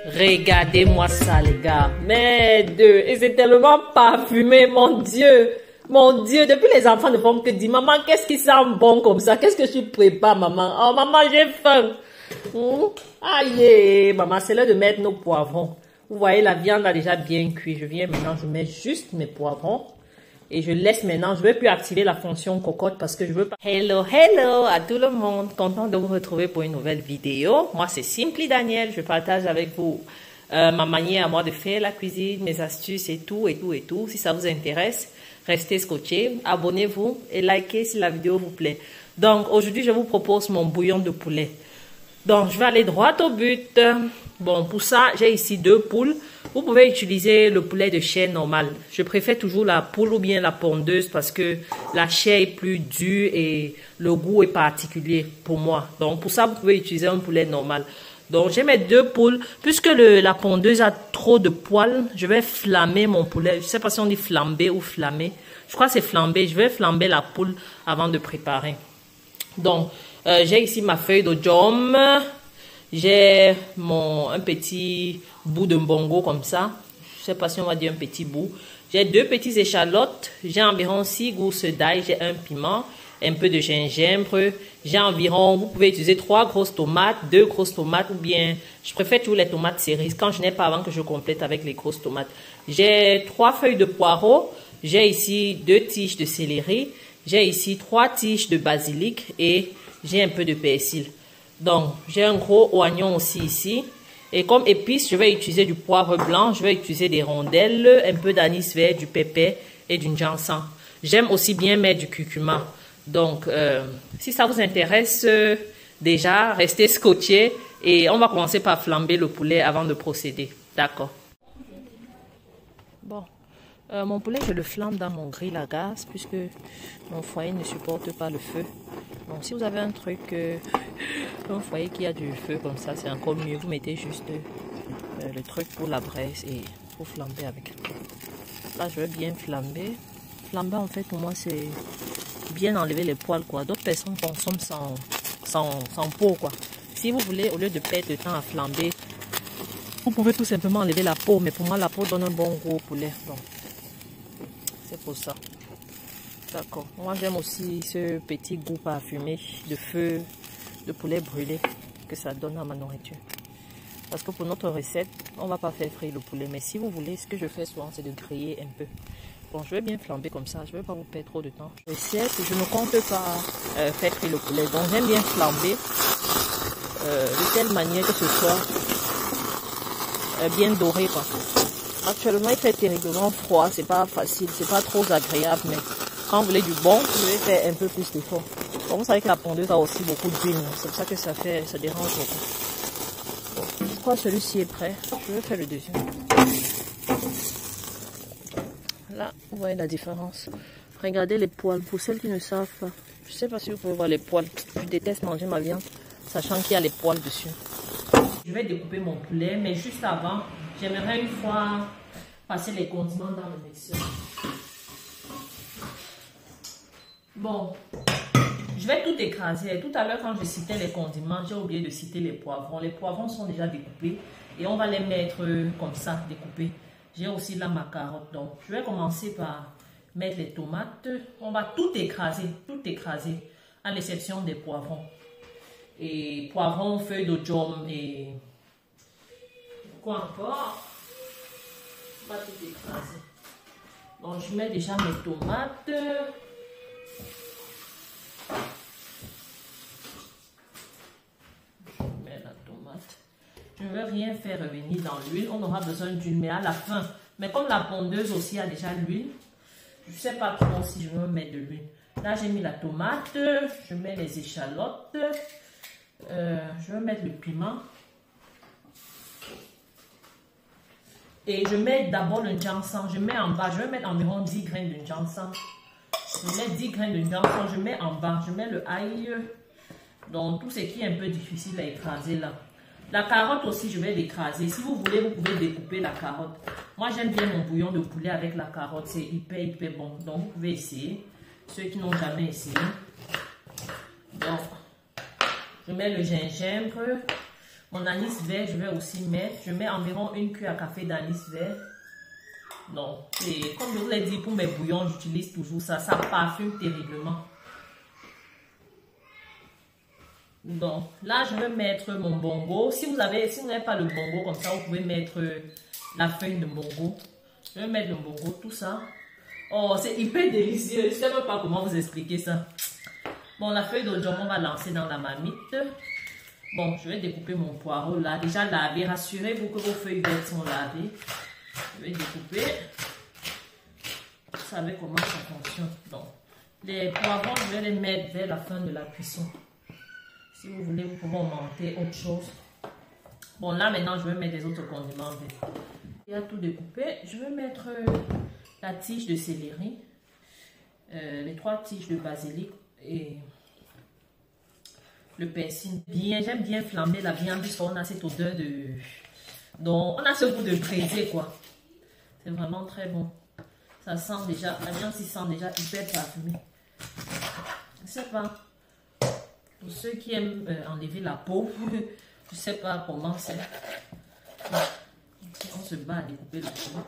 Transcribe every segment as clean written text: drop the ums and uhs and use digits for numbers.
Regardez-moi ça, les gars. Mais et c'est tellement parfumé, mon Dieu. Mon Dieu, depuis les enfants ne font que dire, maman, qu'est-ce qui sent bon comme ça? Qu'est-ce que tu prépares, maman? Oh, maman, j'ai faim. Aïe, maman, c'est l'heure de mettre nos poivrons. Vous voyez, la viande a déjà bien cuit. Je viens maintenant, je mets juste mes poivrons. Et je laisse maintenant, je ne vais plus activer la fonction cocotte parce que je veux pas. Hello, hello à tout le monde. Content de vous retrouver pour une nouvelle vidéo. Moi, c'est Simply Daniel. Je partage avec vous ma manière à moi de faire la cuisine, mes astuces et tout, et tout, et tout. Si ça vous intéresse, restez scotchés, abonnez-vous et likez si la vidéo vous plaît. Donc, aujourd'hui, je vous propose mon bouillon de poulet. Donc, je vais aller droit au but. Bon, pour ça, j'ai ici 2 poules. Vous pouvez utiliser le poulet de chair normal. Je préfère toujours la poule ou bien la pondeuse parce que la chair est plus dure et le goût est particulier pour moi. Donc, pour ça, vous pouvez utiliser un poulet normal. Donc, j'ai mes 2 poules. Puisque la pondeuse a trop de poils, je vais flammer mon poulet. Je ne sais pas si on dit flamber ou flammer. Je crois que c'est flamber. Je vais flamber la poule avant de préparer. Donc, j'ai ici ma feuille de jaume. J'ai un petit bout de mbongo comme ça. Je ne sais pas si on va dire un petit bout. J'ai 2 petites échalotes. J'ai environ 6 gousses d'ail. J'ai un piment, un peu de gingembre. J'ai environ, vous pouvez utiliser 3 grosses tomates, 2 grosses tomates ou bien, je préfère toujours les tomates cerises quand je n'ai pas avant que je complète avec les grosses tomates. J'ai 3 feuilles de poireau. J'ai ici 2 tiges de céleri. J'ai ici 3 tiges de basilic et j'ai un peu de persil. Donc, j'ai un gros oignon aussi ici. Et comme épice, je vais utiliser du poivre blanc, je vais utiliser des rondelles, un peu d'anis vert, du pépé et du ginseng. J'aime aussi bien mettre du curcuma. Donc, si ça vous intéresse, déjà, restez scotchés et on va commencer par flamber le poulet avant de procéder. D'accord. Bon. Mon poulet, je le flambe dans mon grill à gaz puisque mon foyer ne supporte pas le feu. Donc, si vous avez un truc, un foyer qui a du feu comme ça, c'est encore mieux. Vous mettez juste le truc pour la braise et vous flambez avec. Là, je vais bien flamber. Flamber, en fait, pour moi, c'est bien enlever les poils, quoi. D'autres personnes consomment sans peau, quoi. Si vous voulez, au lieu de perdre de temps à flamber, vous pouvez tout simplement enlever la peau. Mais pour moi, la peau donne un bon goût au poulet. Donc, c'est pour ça. D'accord. Moi, j'aime aussi ce petit goût parfumé de feu de poulet brûlé que ça donne à ma nourriture. Parce que pour notre recette, on ne va pas faire frire le poulet. Mais si vous voulez, ce que je fais souvent, c'est de griller un peu. Bon, je vais bien flamber comme ça. Je ne vais pas vous perdre trop de temps. Recette, je ne compte pas faire frire le poulet. Donc, j'aime bien flamber de telle manière que ce soit bien doré, quoi. Actuellement, il fait terriblement froid, c'est pas facile, c'est pas trop agréable, mais quand vous voulez du bon, vous devez faire un peu plus d'effort. Bon, vous savez que la pondeuse a aussi beaucoup d'huile, c'est pour ça que ça dérange beaucoup. Bon, je crois que celui-ci est prêt, je vais faire le deuxième. Là, vous voyez la différence. Regardez les poils, pour celles qui ne savent pas. Je sais pas si vous pouvez voir les poils. Je déteste manger ma viande, sachant qu'il y a les poils dessus. Je vais découper mon poulet, mais juste avant, j'aimerais une fois passer les condiments dans le mixeur. Bon, je vais tout écraser. Tout à l'heure, quand je citais les condiments, j'ai oublié de citer les poivrons. Les poivrons sont déjà découpés et on va les mettre comme ça, découpés. J'ai aussi là ma carotte. Donc, je vais commencer par mettre les tomates. On va tout écraser, à l'exception des poivrons. Et poivrons, feuilles de jaume et quoi encore? On va tout écraser. Donc je mets déjà mes tomates. Je mets la tomate. Je ne veux rien faire revenir dans l'huile. On aura besoin d'huile, mais à la fin. Mais comme la pondeuse aussi a déjà l'huile, je ne sais pas trop si je veux mettre de l'huile. Là j'ai mis la tomate. Je mets les échalotes. Je vais mettre le piment. Et je mets d'abord le ginseng. Je mets en bas. Je vais mettre environ 10 graines de ginseng. Je mets 10 graines de ginseng. Je mets en bas. Je mets le ail. Donc tout ce qui est un peu difficile à écraser là. La carotte aussi, je vais l'écraser. Si vous voulez, vous pouvez découper la carotte. Moi, j'aime bien mon bouillon de poulet avec la carotte. C'est hyper bon. Donc vous pouvez essayer. Ceux qui n'ont jamais essayé. Donc, je mets le gingembre. Mon anis vert, je vais aussi mettre. Je mets environ une cuillère à café d'anis vert. Donc, et comme je vous l'ai dit, pour mes bouillons, j'utilise toujours ça. Ça parfume terriblement. Donc, là, je vais mettre mon bongo. Si vous n'avez pas le bongo comme ça, vous pouvez mettre la feuille de bongo. Je vais mettre le bongo, tout ça. Oh, c'est hyper délicieux. Je ne sais même pas comment vous expliquer ça. Bon, la feuille de jambon, on va lancer dans la marmite. Bon, je vais découper mon poireau là. Déjà lavé. Rassurez-vous que vos feuilles vertes sont lavées. Je vais découper. Vous savez comment ça fonctionne. Donc, les poivrons, je vais les mettre vers la fin de la cuisson. Si vous voulez, vous pouvez augmenter autre chose. Bon, là, maintenant, je vais mettre des autres condiments. Il y a tout découpé. Je vais mettre la tige de céleri, les 3 tiges de basilic et le persil. J'aime bien flamber la viande puisqu'on a cette odeur de... Donc, on a ce goût de braisé, quoi. C'est vraiment très bon. Ça sent déjà, la viande s'y sent déjà hyper parfumée. Je sais pas. Pour ceux qui aiment enlever la peau, je sais pas comment c'est. On se bat à découper le poulet.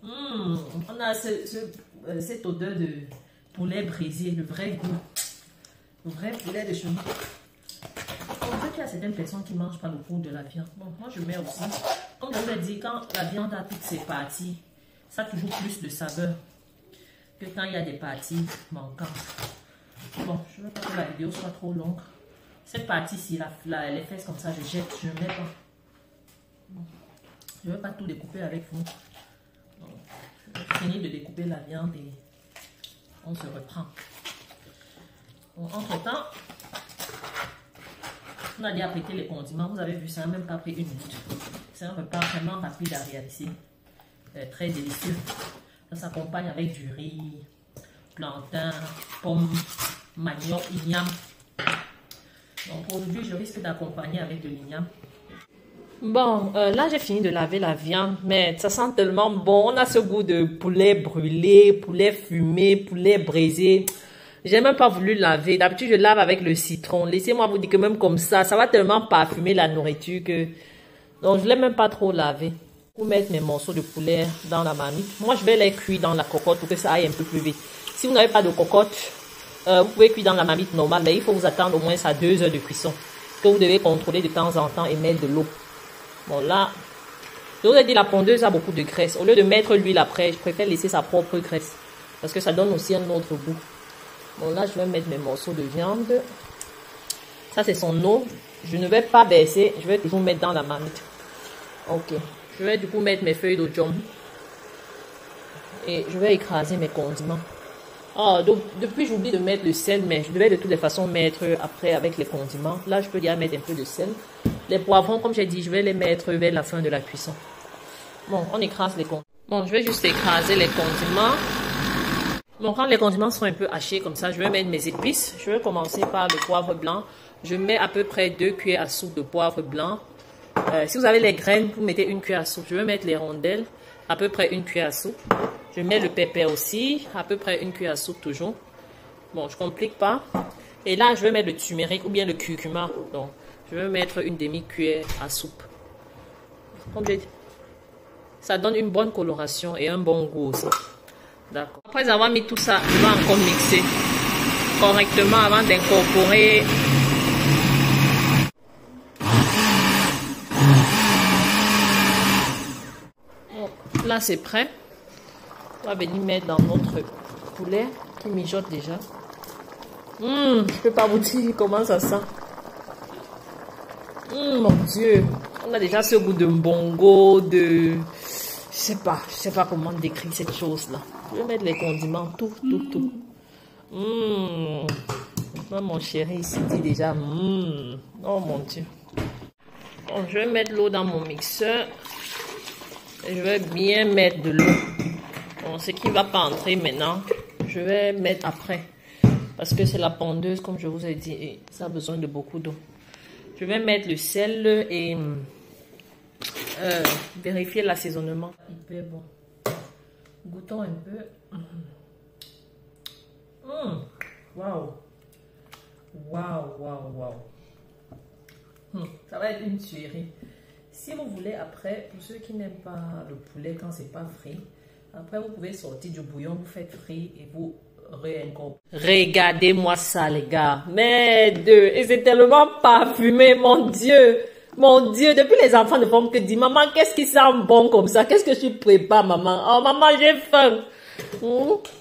On a cette odeur de poulet brisé, le vrai goût. Le vrai poulet de chez nous. On sait qu'il y a certaines personnes qui ne mangent pas le goût de la viande. Bon, moi je mets aussi. Comme je vous l'ai dit, quand la viande a toutes ses parties, ça a toujours plus de saveur que quand il y a des parties manquantes. Bon, je ne veux pas que la vidéo soit trop longue. Cette partie-ci, les fesses comme ça, je jette, je ne mets pas. Bon, je ne veux pas tout découper avec vous. Donc, je vais finir de découper la viande et on se reprend. Bon, entre-temps, on a déjà apprêté les condiments. Vous avez vu, ça n'a même pas pris 1 minute. C'est un repas vraiment rapide à réaliser. Très délicieux. Ça s'accompagne avec du riz, plantain, pommes, manioc, igname. Donc aujourd'hui, je risque d'accompagner avec de l'igname. Bon, là j'ai fini de laver la viande, mais ça sent tellement bon. On a ce goût de poulet brûlé, poulet fumé, poulet braisé. J'ai même pas voulu laver. D'habitude, je lave avec le citron. Laissez-moi vous dire que même comme ça va tellement parfumer la nourriture que... Donc, je ne l'ai même pas trop lavé. Pour mettre mes morceaux de poulet dans la marmite. Moi, je vais les cuire dans la cocotte pour que ça aille un peu plus vite. Si vous n'avez pas de cocotte, vous pouvez cuire dans la marmite normale, mais il faut vous attendre au moins à 2 heures de cuisson. Que vous devez contrôler de temps en temps et mettre de l'eau. Bon, là, je vous ai dit, la pondeuse a beaucoup de graisse. Au lieu de mettre l'huile après, je préfère laisser sa propre graisse. Parce que ça donne aussi un autre goût. Bon, là, je vais mettre mes morceaux de viande. Ça, c'est son eau. Je ne vais pas baisser. Je vais toujours mettre dans la marmite. Ok. Je vais du coup mettre mes feuilles de jambon. Et je vais écraser mes condiments. Oh, donc, depuis, j'oublie de mettre le sel, mais je devais de toutes les façons mettre après avec les condiments. Là, je peux déjà mettre un peu de sel. Les poivrons, comme j'ai dit, je vais les mettre vers la fin de la cuisson. Bon, on écrase les condiments. Bon, je vais juste écraser les condiments. Bon, quand les condiments sont un peu hachés comme ça, je vais mettre mes épices. Je vais commencer par le poivre blanc. Je mets à peu près 2 cuillères à soupe de poivre blanc. Si vous avez les graines, vous mettez 1 cuillère à soupe. Je vais mettre les rondelles, à peu près 1 cuillère à soupe. Je mets le pépère aussi, à peu près 1 cuillère à soupe toujours. Bon, je ne complique pas. Et là, je vais mettre le turmeric ou bien le curcuma. Donc, je vais mettre une demi-cuillère à soupe. Comme j'ai dit, ça donne une bonne coloration et un bon goût aussi. D'accord. Après avoir mis tout ça, je vais encore mixer correctement avant d'incorporer. Bon, là, c'est prêt. On va venir mettre dans notre poulet qui mijote déjà. Je peux pas vous dire comment ça sent. Mon Dieu. On a déjà ce goût de mbongo, de... Je sais pas comment décrire cette chose-là. Je vais mettre les condiments, tout. Mon chéri ici dit déjà, oh mon Dieu. Bon, je vais mettre l'eau dans mon mixeur. Et je vais bien mettre de l'eau. Bon, ce qui ne va pas entrer maintenant, je vais mettre après. Parce que c'est la pondeuse, comme je vous ai dit, et ça a besoin de beaucoup d'eau. Je vais mettre le sel et vérifier l'assaisonnement. Hyper bon. Goûtons un peu. Waouh. Waouh, waouh, waouh. Ça va être une tuerie. Si vous voulez, après, pour ceux qui n'aiment pas le poulet quand c'est pas frit, après vous pouvez sortir du bouillon, vous faites frit et vous réincorporez. Regardez-moi ça, les gars. Mais et c'est tellement parfumé, mon Dieu. Mon Dieu, depuis les enfants ne font que dire, maman, qu'est-ce qui sent bon comme ça? Qu'est-ce que tu prépares, maman? Oh, maman, j'ai faim.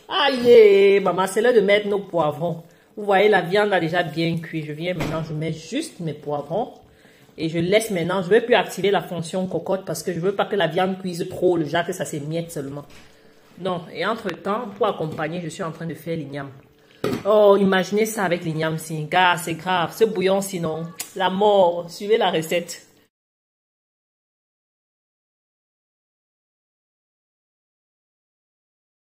Aïe, maman, c'est l'heure de mettre nos poivrons. Vous voyez, la viande a déjà bien cuit. Je viens maintenant, je mets juste mes poivrons. Et je laisse maintenant, je ne vais plus activer la fonction cocotte parce que je ne veux pas que la viande cuise trop, le genre que ça s'émiette seulement. Non, et entre-temps, pour accompagner, je suis en train de faire l'igname. Oh, imaginez ça avec l'igname, c'est grave, ce bouillon sinon, la mort, suivez la recette.